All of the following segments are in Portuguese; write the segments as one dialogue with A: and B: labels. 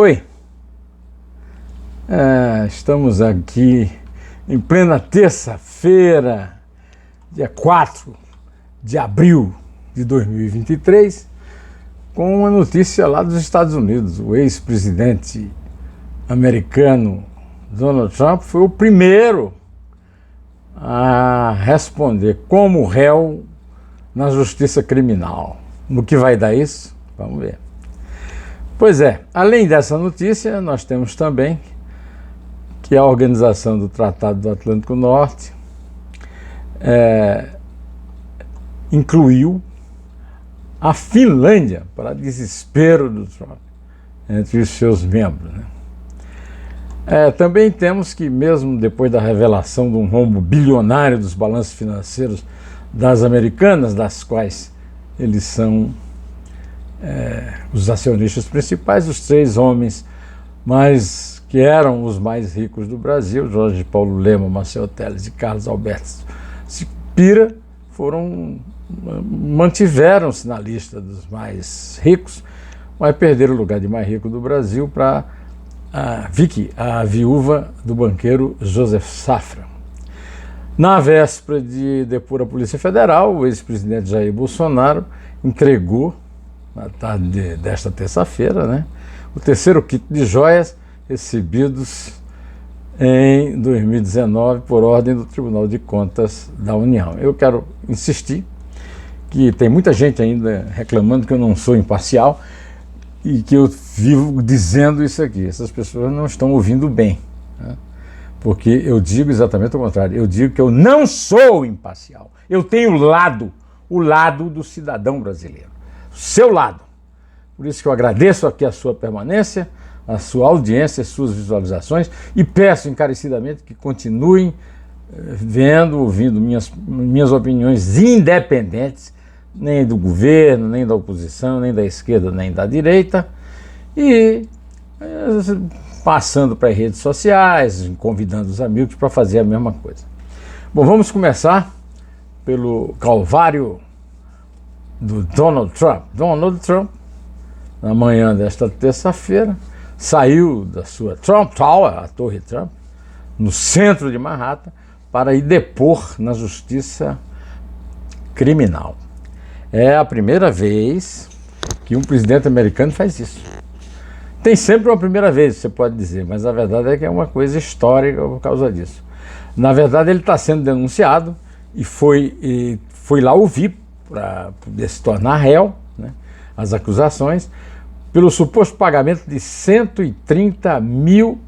A: Oi, estamos aqui em plena terça-feira, dia 4 de abril de 2023, com uma notícia lá dos Estados Unidos. O ex-presidente americano Donald Trump foi o primeiro a responder como réu na justiça criminal. No que vai dar isso? Vamos ver. Pois é, além dessa notícia, nós temos também que a Organização do Tratado do Atlântico Norte incluiu a Finlândia, para desespero do Trump, entre os seus membros, né? Também temos que, mesmo depois da revelação de um rombo bilionário dos balanços financeiros das americanas, das quais eles são os acionistas principais, os três homens que eram os mais ricos do Brasil, Jorge Paulo Lema, Marcel Telles e Carlos Alberto Spira, mantiveram-se na lista dos mais ricos, mas perderam o lugar de mais rico do Brasil para a Vicky, a viúva do banqueiro Joseph Safra. Na véspera de depor a Polícia Federal, o ex-presidente Jair Bolsonaro entregou, na tarde desta terça-feira, né, o terceiro kit de joias recebidos em 2019 por ordem do Tribunal de Contas da União. Eu quero insistir que tem muita gente ainda reclamando que eu não sou imparcial e que eu vivo dizendo isso aqui. Essas pessoas não estão ouvindo bem, né? Porque eu digo exatamente o contrário. Eu digo que eu não sou imparcial. Eu tenho o lado do cidadão brasileiro, seu lado. Por isso que eu agradeço aqui a sua permanência, a sua audiência, as suas visualizações e peço encarecidamente que continuem ouvindo minhas opiniões independentes, nem do governo, nem da oposição, nem da esquerda, nem da direita, e passando para as redes sociais, convidando os amigos para fazer a mesma coisa. Bom, vamos começar pelo calvário do Donald Trump. Donald Trump, na manhã desta terça-feira, saiu da sua Trump Tower, a Torre Trump, no centro de Manhattan, para ir depor na justiça criminal. É a primeira vez que um presidente americano faz isso. Tem sempre uma primeira vez, você pode dizer, mas a verdade é que é uma coisa histórica por causa disso. Na verdade, ele está sendo denunciado e foi lá ouvir para poder se tornar réu, né, as acusações, pelo suposto pagamento de 130 mil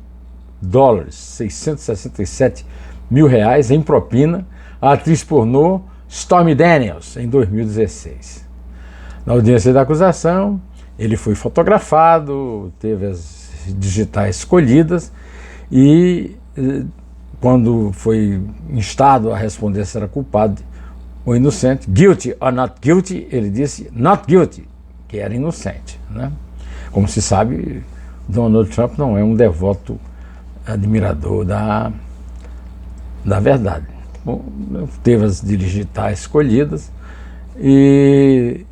A: dólares, 667 mil reais em propina à atriz pornô Stormy Daniels, em 2016. Na audiência da acusação, ele foi fotografado, teve as digitais escolhidas e, quando foi instado a responder se era culpado ou inocente, guilty or not guilty, ele disse not guilty, que era inocente, né? Como se sabe, Donald Trump não é um devoto admirador da verdade. Bom, teve as digitais escolhidas e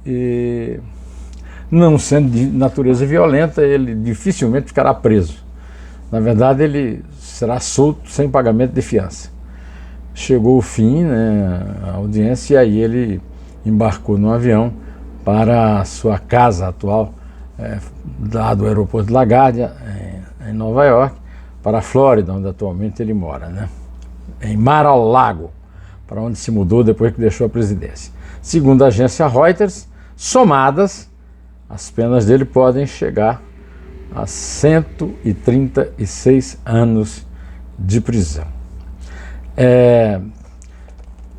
A: não sendo de natureza violenta, ele dificilmente ficará preso. Na verdade, ele será solto sem pagamento de fiança. Chegou o fim, né, a audiência, e aí ele embarcou no avião para a sua casa atual, lá do aeroporto de LaGuardia, em Nova York, para a Flórida, onde atualmente ele mora, né, em Mar-a-Lago, para onde se mudou depois que deixou a presidência. Segundo a agência Reuters, somadas, as penas dele podem chegar a 136 anos de prisão.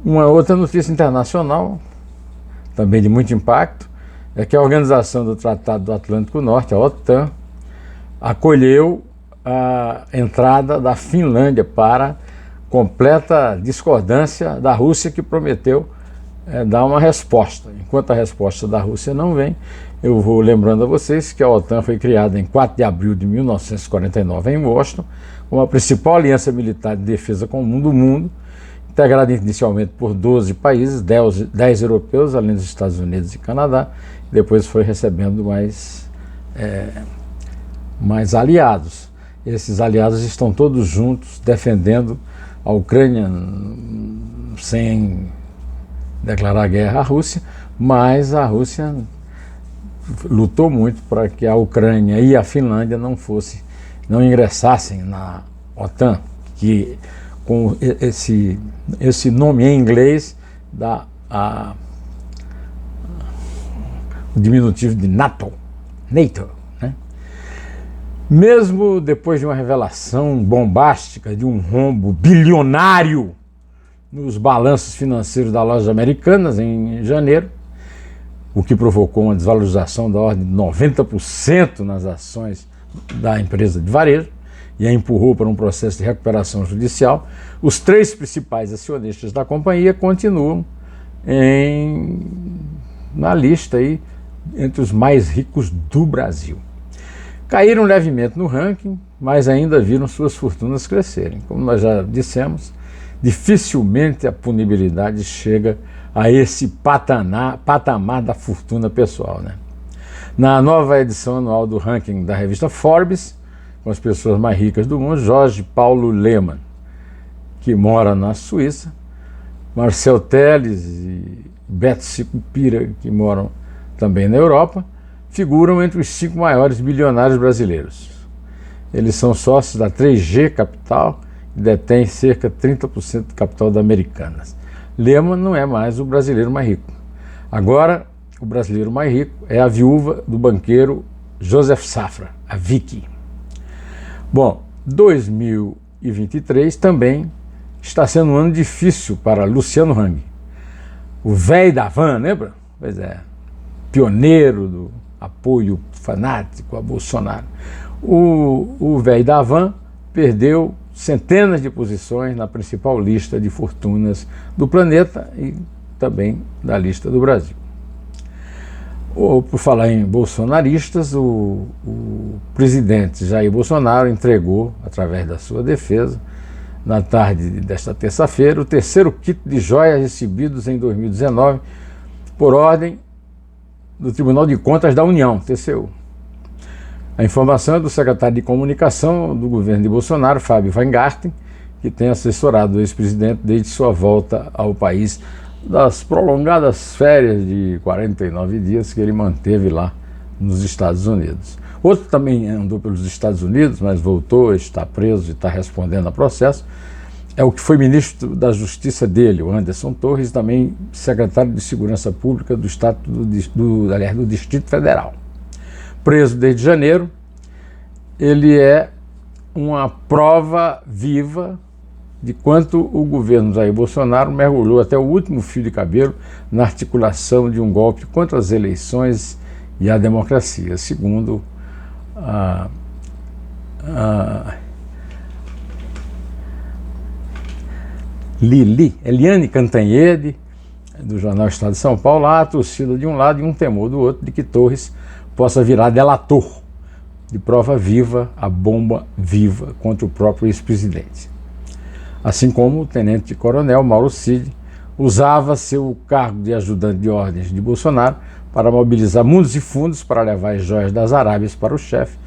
A: Uma outra notícia internacional, também de muito impacto, é que a Organização do Tratado do Atlântico Norte, a OTAN, acolheu a entrada da Finlândia para completa discordância da Rússia, que prometeu dar uma resposta. Enquanto a resposta da Rússia não vem, eu vou lembrando a vocês que a OTAN foi criada em 4 de abril de 1949 em Washington, como a principal aliança militar de defesa comum do mundo, integrada inicialmente por 12 países, 10 europeus, além dos Estados Unidos e Canadá, e depois foi recebendo mais mas aliados. Esses aliados estão todos juntos defendendo a Ucrânia sem declarar guerra à Rússia, mas a Rússia lutou muito para que a Ucrânia e a Finlândia não ingressassem na OTAN, que com esse nome em inglês dá o diminutivo de NATO, né? Mesmo depois de uma revelação bombástica de um rombo bilionário nos balanços financeiros das lojas americanas em janeiro, o que provocou uma desvalorização da ordem de 90% nas ações da empresa de varejo e a empurrou para um processo de recuperação judicial, os 3 principais acionistas da companhia continuam na lista aí, entre os mais ricos do Brasil. Caíram levemente no ranking, mas ainda viram suas fortunas crescerem. Como nós já dissemos, dificilmente a punibilidade chega a esse patamar da fortuna pessoal, né? Na nova edição anual do ranking da revista Forbes, com as pessoas mais ricas do mundo, Jorge Paulo Lemann, que mora na Suíça, Marcel Telles e Beto Sicupira, que moram também na Europa, figuram entre os 5 maiores bilionários brasileiros. Eles são sócios da 3G Capital e detêm cerca de 30% do capital da Americanas. Lemann não é mais o brasileiro mais rico. Agora, o brasileiro mais rico é a viúva do banqueiro Joseph Safra, a Vicky. Bom, 2023 também está sendo um ano difícil para Luciano Hang, o velho da van, lembra? Pois é, pioneiro do apoio fanático a Bolsonaro. O velho da van perdeu centenas de posições na principal lista de fortunas do planeta e também da lista do Brasil. Por falar em bolsonaristas, o presidente Jair Bolsonaro entregou, através da sua defesa, na tarde desta terça-feira, o 3º kit de joias recebidos em 2019 por ordem do Tribunal de Contas da União, TCU. A informação é do secretário de Comunicação do governo de Bolsonaro, Fábio Weingarten, que tem assessorado o ex-presidente desde sua volta ao país das prolongadas férias de 49 dias que ele manteve lá nos Estados Unidos. Outro também andou pelos Estados Unidos, mas voltou, está preso e está respondendo a processo, é o que foi ministro da Justiça dele, o Anderson Torres, também secretário de Segurança Pública do Estado do Distrito Federal. Preso desde janeiro, ele é uma prova viva de quanto o governo Jair Bolsonaro mergulhou até o último fio de cabelo na articulação de um golpe contra as eleições e a democracia, segundo Eliane Cantanhede, do jornal Estado de São Paulo, há a torcida de um lado e um temor do outro de que Torres possa virar delator de prova viva, a bomba viva contra o próprio ex-presidente. Assim como o tenente-coronel Mauro Cid usava seu cargo de ajudante de ordens de Bolsonaro para mobilizar mundos e fundos para levar as joias das Arábias para o chefe,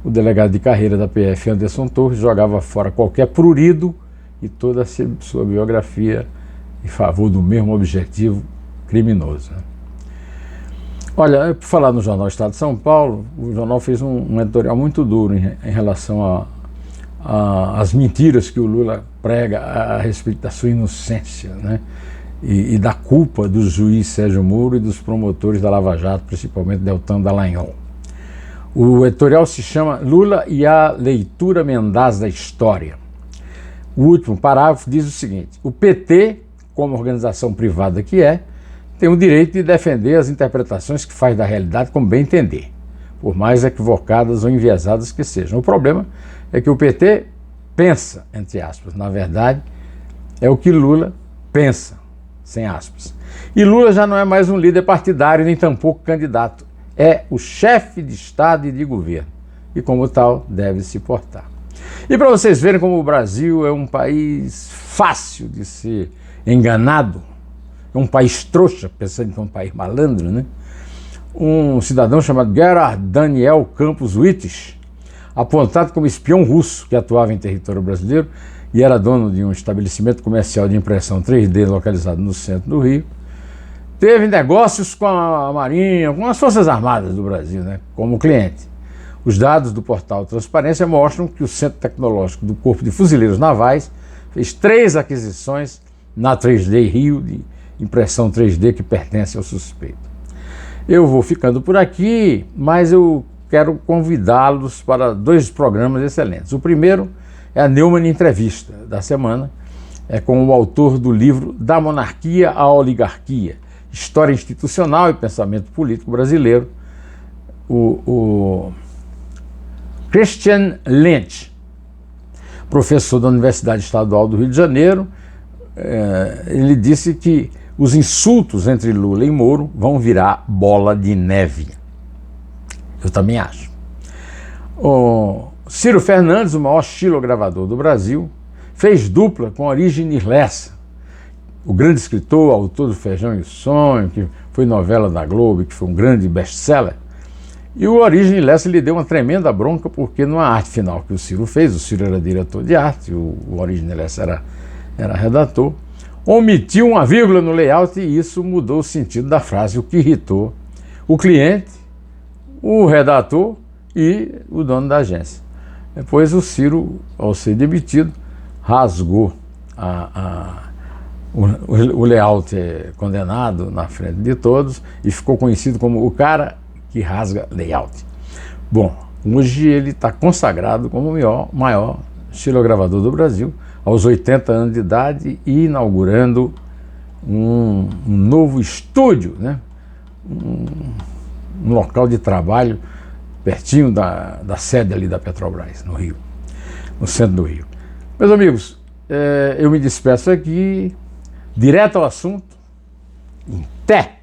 A: o delegado de carreira da PF, Anderson Torres, jogava fora qualquer prurido e toda a sua biografia em favor do mesmo objetivo criminoso. Olha, por falar no jornal Estado de São Paulo, o jornal fez um editorial muito duro em relação às mentiras que o Lula prega a respeito da sua inocência, né? E da culpa do juiz Sérgio Moro e dos promotores da Lava Jato, principalmente Deltan Dallagnol. O editorial se chama Lula e a leitura mendaz da história. O último parágrafo diz o seguinte: o PT, como organização privada que é, tem o direito de defender as interpretações que faz da realidade como bem entender, por mais equivocadas ou enviesadas que sejam. O problema é que o PT pensa, entre aspas, na verdade, é o que Lula pensa, sem aspas. E Lula já não é mais um líder partidário, nem tampouco candidato. É o chefe de Estado e de governo, e como tal deve se portar. E para vocês verem como o Brasil é um país fácil de ser enganado, é um país trouxa, pensando que é um país malandro, né? Um cidadão chamado Gerard Daniel Campos Wittich apontado como espião russo que atuava em território brasileiro e era dono de um estabelecimento comercial de impressão 3D localizado no centro do Rio. Teve negócios com a Marinha, com as Forças Armadas do Brasil, né, como cliente. Os dados do portal Transparência mostram que o Centro Tecnológico do Corpo de Fuzileiros Navais fez 3 aquisições na 3D Rio, de impressão 3D que pertence ao suspeito. Eu vou ficando por aqui, mas eu quero convidá-los para 2 programas excelentes. O primeiro é a Neumann Entrevista da semana, é com o autor do livro Da Monarquia à Oligarquia, História Institucional e Pensamento Político Brasileiro, o Christian Lynch, professor da Universidade Estadual do Rio de Janeiro. Ele disse que os insultos entre Lula e Moro vão virar bola de neve. Eu também acho. O Ciro Fernandes, o maior xilogravador do Brasil, fez dupla com Origenes Lessa, o grande escritor, autor do Feijão e o Sonho, que foi novela da Globo, que foi um grande best-seller. E o Origenes Lessa lhe deu uma tremenda bronca, porque numa arte final que o Ciro fez, o Ciro era diretor de arte, o Origenes Lessa era redator, omitiu uma vírgula no layout e isso mudou o sentido da frase, o que irritou o cliente, o redator e o dono da agência. Depois o Ciro, ao ser demitido, rasgou o layout condenado na frente de todos e ficou conhecido como o cara que rasga layout. Bom, hoje ele está consagrado como o maior xilogravador do Brasil, aos 80 anos de idade, e inaugurando um novo estúdio, né? Um local de trabalho pertinho da sede ali da Petrobras, no Rio, no centro do Rio. Meus amigos, eu me despeço aqui, direto ao assunto, em té!